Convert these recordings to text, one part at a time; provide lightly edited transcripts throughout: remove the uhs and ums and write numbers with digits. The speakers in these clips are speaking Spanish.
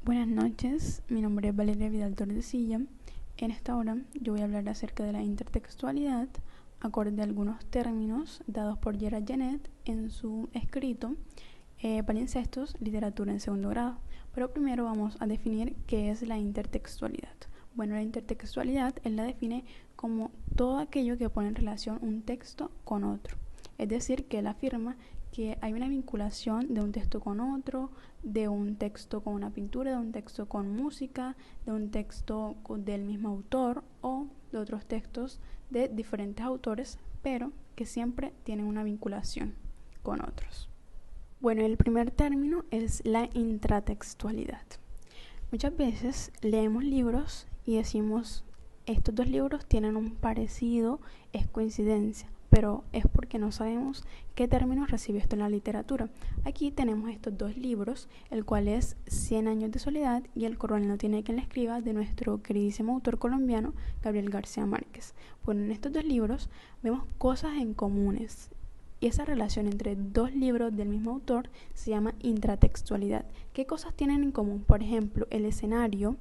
Buenas noches, mi nombre es Valeria Vidal Tordesillas. En esta hora yo voy a hablar acerca de la intertextualidad, acorde a algunos términos dados por Gerard Genet en su escrito Palimpsestos, literatura en segundo grado. Pero primero vamos a definir qué es la intertextualidad. Bueno, la intertextualidad él la define como todo aquello que pone en relación un texto con otro. Es decir, que él afirma que hay una vinculación de un texto con otro, de un texto con una pintura, de un texto con música, de un texto del mismo autor o de otros textos de diferentes autores, pero que siempre tienen una vinculación con otros. Bueno, el primer término es la intratextualidad. Muchas veces leemos libros y decimos, estos dos libros tienen un parecido, es coincidencia, pero es porque no sabemos qué términos recibe esto en la literatura. Aquí tenemos estos dos libros, el cual es 100 años de soledad y El coronel no tiene quien le escriba, de nuestro queridísimo autor colombiano Gabriel García Márquez. Bueno, en estos dos libros vemos cosas en comunes y esa relación entre dos libros del mismo autor se llama intratextualidad. ¿Qué cosas tienen en común? Por ejemplo, el escenario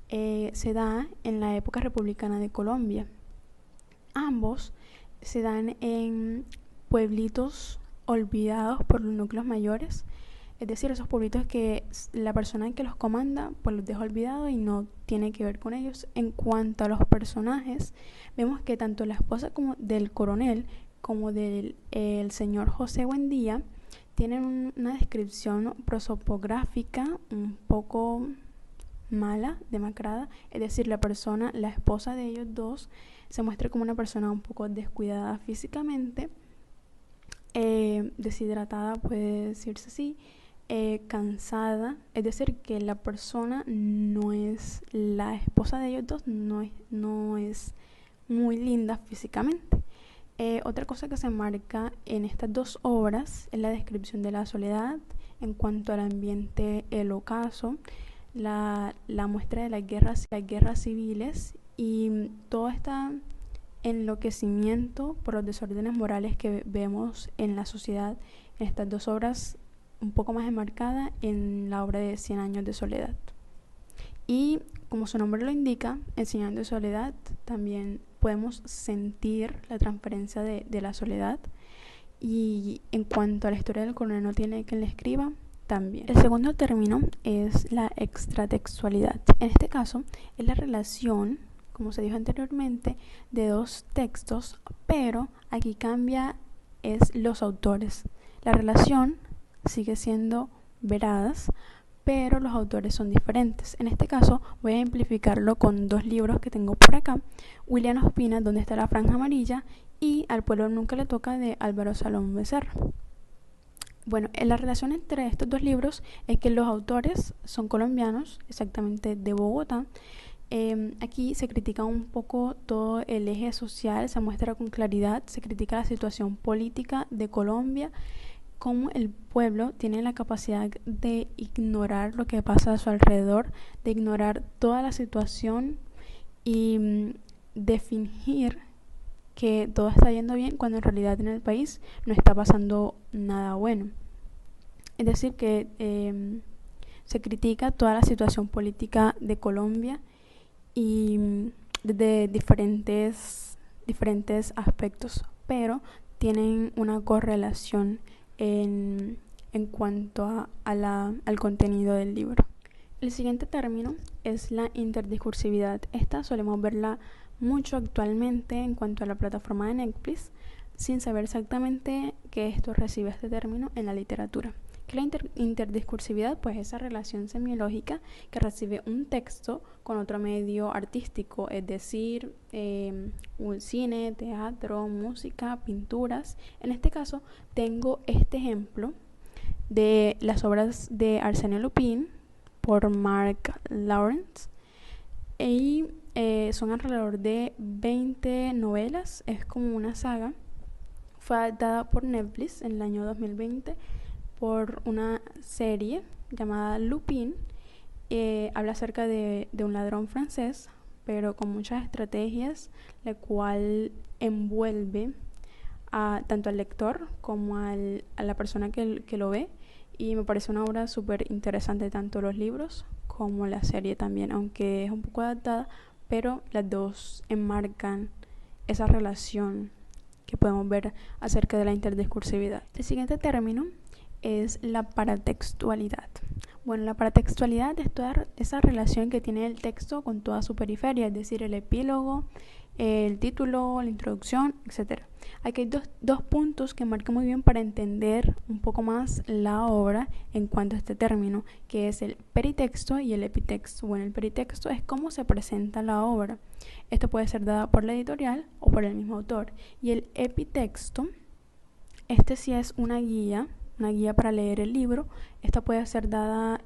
se da en la época republicana de Colombia. Ambos se dan en pueblitos olvidados por los núcleos mayores, es decir, esos pueblitos que la persona que los comanda pues los deja olvidados y no tiene que ver con ellos. En cuanto a los personajes, vemos que tanto la esposa como del coronel como del señor José Buendía tienen una descripción prosopográfica un poco mala, demacrada, es decir, la esposa de ellos dos se muestra como una persona un poco descuidada físicamente, deshidratada, puede decirse así, cansada, es decir, que la persona no es, la esposa de ellos dos no es muy linda físicamente. Otra cosa que se marca en estas dos obras es la descripción de la soledad en cuanto al ambiente, el ocaso, la muestra de las guerras civiles y todo este enloquecimiento por los desórdenes morales que vemos en la sociedad en estas dos obras, un poco más enmarcada en la obra de 100 años de soledad. Y como su nombre lo indica, en 100 años de soledad también podemos sentir la transferencia de la soledad. Y en cuanto a la historia del coronel no tiene quien le escriba, también. El segundo término es la extratextualidad. En este caso es la relación, como se dijo anteriormente, de dos textos, pero aquí cambia es los autores. La relación sigue siendo veradas, pero los autores son diferentes. En este caso voy a ejemplificarlo con dos libros que tengo por acá: William Ospina, Donde está la franja amarilla, y Al pueblo nunca le toca, de Álvaro Salón Becerra. Bueno, la relación entre estos dos libros es que los autores son colombianos, exactamente de Bogotá. Aquí se critica un poco todo el eje social, se muestra con claridad, se critica la situación política de Colombia, cómo el pueblo tiene la capacidad de ignorar lo que pasa a su alrededor, de ignorar toda la situación y de fingir que todo está yendo bien cuando en realidad en el país no está pasando nada bueno. Es decir, que se critica toda la situación política de Colombia y desde diferentes aspectos, pero tienen una correlación en cuanto al contenido del libro. El siguiente término es la interdiscursividad. Esta solemos verla mucho actualmente en cuanto a la plataforma de Netflix, sin saber exactamente qué esto recibe este término en la literatura. ¿Qué es la interdiscursividad? Pues esa relación semiológica que recibe un texto con otro medio artístico, es decir, un cine, teatro, música, pinturas. En este caso tengo este ejemplo de las obras de Arsène Lupin por Mark Lawrence y son alrededor de 20 novelas, es como una saga. Fue adaptada por Netflix en el año 2020 por una serie llamada Lupin. Habla acerca de un ladrón francés, pero con muchas estrategias, la cual envuelve tanto al lector como a la persona que lo ve, y me parece una obra súper interesante, tanto los libros como la serie también, aunque es un poco adaptada, pero las dos enmarcan esa relación que podemos ver acerca de la interdiscursividad. El siguiente término es la paratextualidad. Bueno, la paratextualidad es toda esa relación que tiene el texto con toda su periferia, es decir, el epílogo, el título, la introducción, etc. Aquí hay dos puntos que marcan muy bien para entender un poco más la obra en cuanto a este término, que es el peritexto y el epitexto. Bueno, el peritexto es cómo se presenta la obra. Esto puede ser dado por la editorial o por el mismo autor. Y el epitexto, este sí es una guía para leer el libro. Esta puede ser dada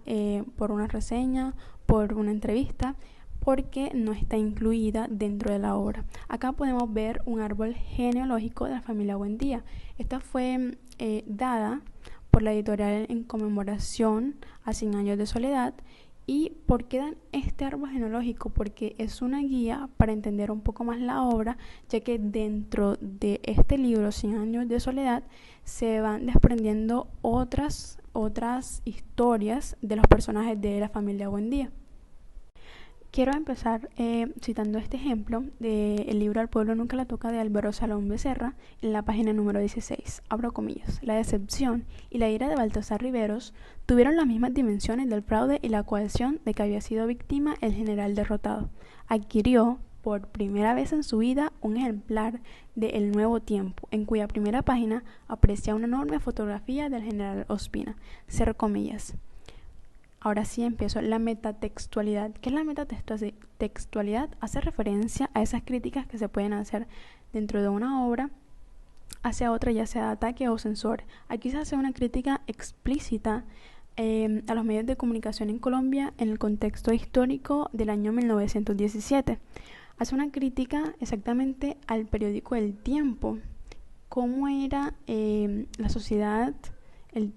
por una reseña, por una entrevista, porque no está incluida dentro de la obra. Acá podemos ver un árbol genealógico de la familia Buendía. Esta fue dada por la editorial en conmemoración a 100 años de soledad. ¿Y por qué dan este árbol genealógico? Porque es una guía para entender un poco más la obra, ya que dentro de este libro, 100 años de soledad, se van desprendiendo otras historias de los personajes de la familia Buendía. Quiero empezar citando este ejemplo del libro Al pueblo nunca la toca de Álvaro Salón Becerra, en la página número 16. Abro comillas. La decepción y la ira de Baltasar Riveros tuvieron las mismas dimensiones del fraude y la coacción de que había sido víctima el general derrotado. Adquirió por primera vez en su vida un ejemplar de El Nuevo Tiempo, en cuya primera página aprecia una enorme fotografía del general Ospina. Cierro comillas. Ahora sí empiezo. La metatextualidad. ¿Qué es la metatextualidad? Hace referencia a esas críticas que se pueden hacer dentro de una obra hacia otra, ya sea de ataque o censor. Aquí se hace una crítica explícita a los medios de comunicación en Colombia en el contexto histórico del año 1917. Hace una crítica exactamente al periódico El Tiempo. Cómo era la sociedad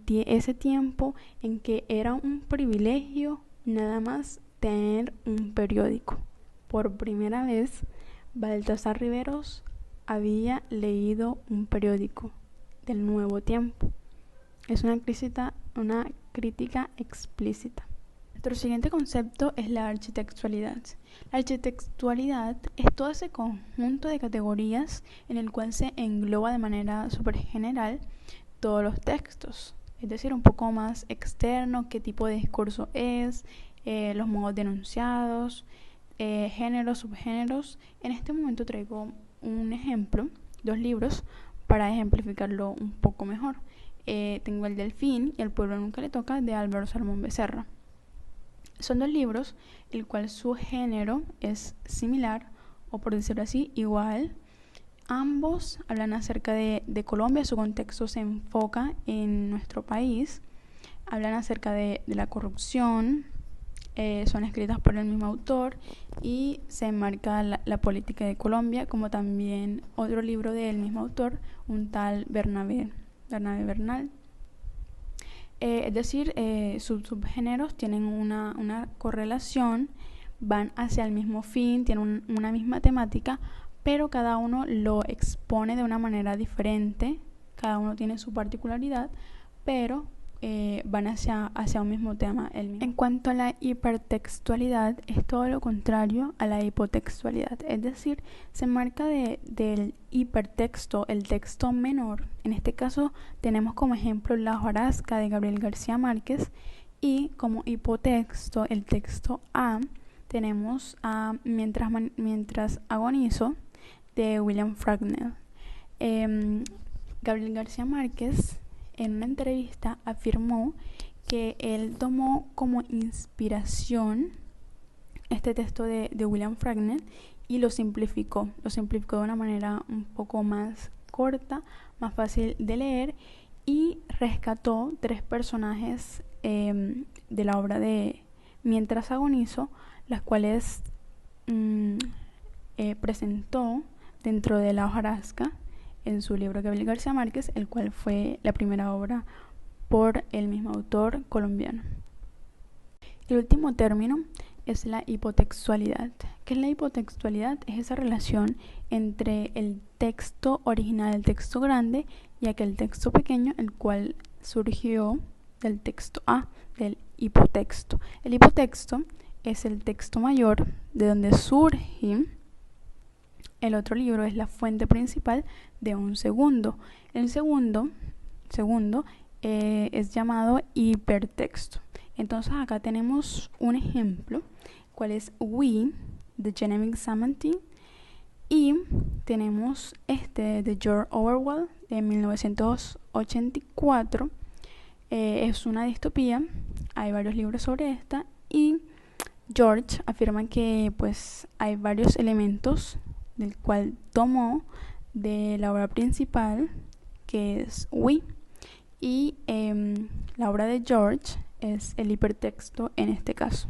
ese tiempo en que era un privilegio nada más tener un periódico. Por primera vez, Baltasar Riveros había leído un periódico del Nuevo Tiempo. Es una crítica explícita. Nuestro siguiente concepto es la architextualidad. La architextualidad es todo ese conjunto de categorías en el cual se engloba de manera súper general todos los textos, es decir, un poco más externo, qué tipo de discurso es, los modos de enunciados, géneros, subgéneros. En este momento traigo un ejemplo, 2 libros, para ejemplificarlo un poco mejor. Tengo El Delfín y El pueblo nunca le toca, de Álvaro Salmón Becerra. Son 2 libros, el cual su género es similar, o por decirlo así, igual. Ambos hablan acerca de Colombia, su contexto se enfoca en nuestro país, hablan acerca de la corrupción, son escritas por el mismo autor y se enmarca la política de Colombia, como también otro libro del mismo autor, un tal Bernabé Bernal. Es decir, sus subgéneros tienen una correlación, van hacia el mismo fin, tienen una misma temática, pero cada uno lo expone de una manera diferente, cada uno tiene su particularidad, pero van hacia un mismo tema. En cuanto a la hipertextualidad, es todo lo contrario a la hipotextualidad, es decir, se marca del hipertexto, el texto menor. En este caso tenemos como ejemplo La hojarasca de Gabriel García Márquez, y como hipotexto, el texto A, tenemos a Mientras agonizo, de William Faulkner. Gabriel García Márquez en una entrevista afirmó que él tomó como inspiración este texto de William Faulkner y lo simplificó de una manera un poco más corta, más fácil de leer, y rescató 3 personajes de la obra de Mientras agonizo, las cuales presentó dentro de La hojarasca en su libro Gabriel García Márquez, el cual fue la primera obra por el mismo autor colombiano. El último término es la hipotextualidad. ¿Qué es la hipotextualidad? Es esa relación entre el texto original, el texto grande, y aquel texto pequeño, el cual surgió del texto A, del hipotexto. El hipotexto es el texto mayor de donde surge el otro libro, es la fuente principal de un segundo. El segundo es llamado hipertexto. Entonces acá tenemos un ejemplo, cuál es We, de Genevieve Samantin, y tenemos este de George Orwell de 1984. Es una distopía, hay varios libros sobre esta, y George afirma que pues hay varios elementos del cual tomó de la obra principal, que es We, y la obra de George es el hipertexto en este caso.